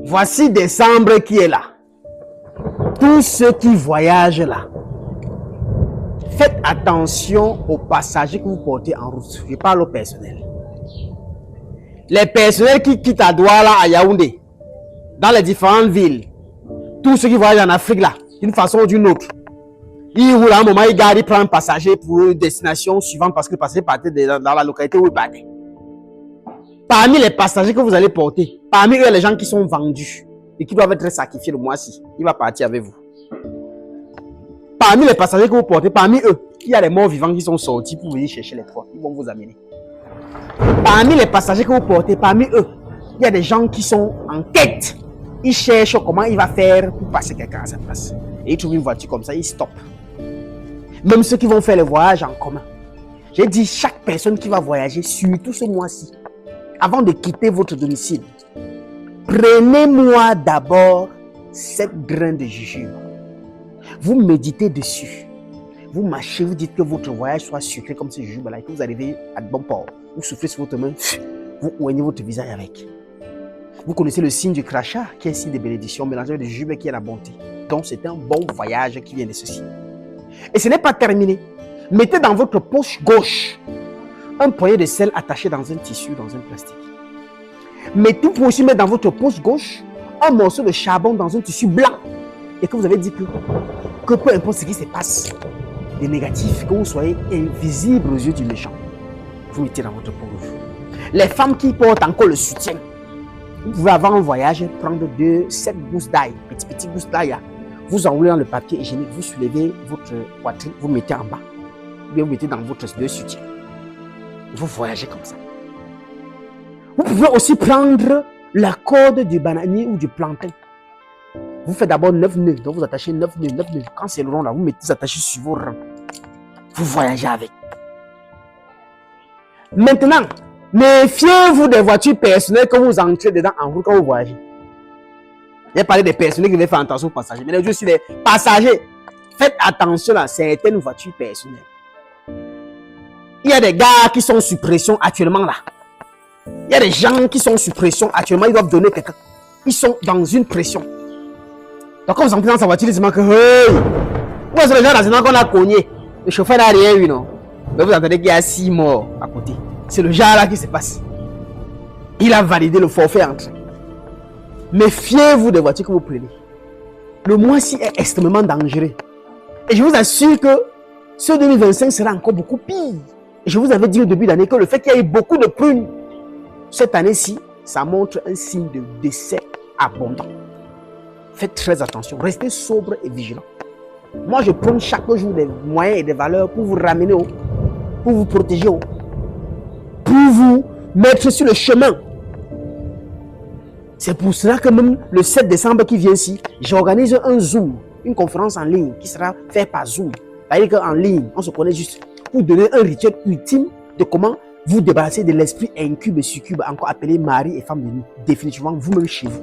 Voici décembre qui est là. Tous ceux qui voyagent là, faites attention aux passagers que vous portez en route. Je parle au personnel. Les personnels qui quittent à Douala, à Yaoundé, dans les différentes villes, tous ceux qui voyagent en Afrique là, d'une façon ou d'une autre, ils roulent à un moment, ils prennent un passager pour une destination suivante parce que le passager partait dans la localité où il partait. Parmi les passagers que vous allez porter, parmi eux, il y a les gens qui sont vendus et qui doivent être sacrifiés le mois-ci. Il va partir avec vous. Parmi les passagers que vous portez, parmi eux, il y a les morts vivants qui sont sortis pour venir chercher les proies. Ils vont vous amener. Parmi les passagers que vous portez, parmi eux, il y a des gens qui sont en quête. Ils cherchent comment il va faire pour passer quelqu'un à sa place. Et ils trouvent une voiture comme ça, ils stoppent. Même ceux qui vont faire le voyage en commun. J'ai dit, chaque personne qui va voyager, surtout ce mois-ci, avant de quitter votre domicile, prenez-moi d'abord 7 grains de jujube. Vous méditez dessus. Vous marchez, vous dites que votre voyage soit sucré comme ce jujube-là et que vous arrivez à bon port. Vous soufflez sur votre main, vous oignez votre visage avec. Vous connaissez le signe du crachat, qui est un signe de bénédiction, mélangé avec le jujube qui est la bonté. Donc c'est un bon voyage qui vient de ceci. Et ce n'est pas terminé. Mettez dans votre poche gauche un poignet de sel attaché dans un tissu, dans un plastique. Mettez, vous pouvez aussi mettre dans votre poche gauche un morceau de charbon dans un tissu blanc. Et que vous avez dit que peu importe ce qui se passe de négatif, que vous soyez invisible aux yeux du méchant, vous mettez dans votre poche. Les femmes qui portent encore le soutien, vous pouvez avant un voyage prendre 7 gousses d'ail, petites gousses d'ail là. Vous enroulez dans le papier hygiénique, vous soulevez votre poitrine, vous mettez en bas. Ou bien vous mettez dans votre soutien. Vous voyagez comme ça. Vous pouvez aussi prendre la corde du bananier ou du plantain. Vous faites d'abord 9 nœuds. Donc vous attachez 9 nœuds. Quand c'est le rond là, vous mettez attaché sur vos rangs. Vous voyagez avec. Maintenant, méfiez-vous des voitures personnelles que vous entrez dedans en route quand vous voyagez. J'ai parlé des personnels qui devaient faire attention aux passagers. Mais les aussi les passagers, faites attention à certaines voitures personnelles. Il y a des gars qui sont sous pression actuellement là. Il y a des gens qui sont sous pression actuellement. Ils doivent donner quelqu'un. Ils sont dans une pression. Donc quand vous entrez dans sa voiture, ils se disent que hey, où est-ce que les gens là qu'on a cogné? Le chauffeur n'a rien eu, non? Mais vous entendez qu'il y a 6 morts à côté. C'est le genre là qui se passe. Il a validé le forfait entrée. Méfiez-vous des voitures que vous prenez. Le mois-ci est extrêmement dangereux. Et je vous assure que ce 2025 sera encore beaucoup pire. Et je vous avais dit au début d'année que le fait qu'il y ait beaucoup de prunes, cette année-ci, ça montre un signe de décès abondant. Faites très attention, restez sobre et vigilant. Moi, je prends chaque jour des moyens et des valeurs pour vous ramener haut, pour vous protéger haut, pour vous mettre sur le chemin. C'est pour cela que même le 7 décembre qui vient ici, j'organise un Zoom, une conférence en ligne qui sera faite par Zoom. C'est-à-dire qu'en ligne, on se connaît juste pour donner un rituel ultime de comment vous débarrasser de l'esprit incube et succube, encore appelé mari et femme de nuit, définitivement vous-même chez vous.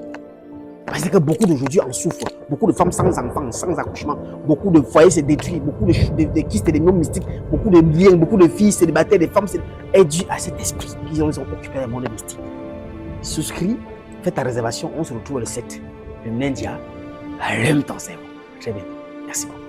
Parce que beaucoup d'aujourd'hui en souffrent. Beaucoup de femmes sans enfants, sans accouchement, beaucoup de foyers se détruisent, beaucoup de kystes et de noms mystiques, beaucoup de liens, beaucoup de filles célibataires, des femmes est dû à cet esprit qu'ils ont occupé le monde mystique. Souscris, fais ta réservation, on se retrouve le 7 de lundi à l'heure temps. Très bien. Merci beaucoup.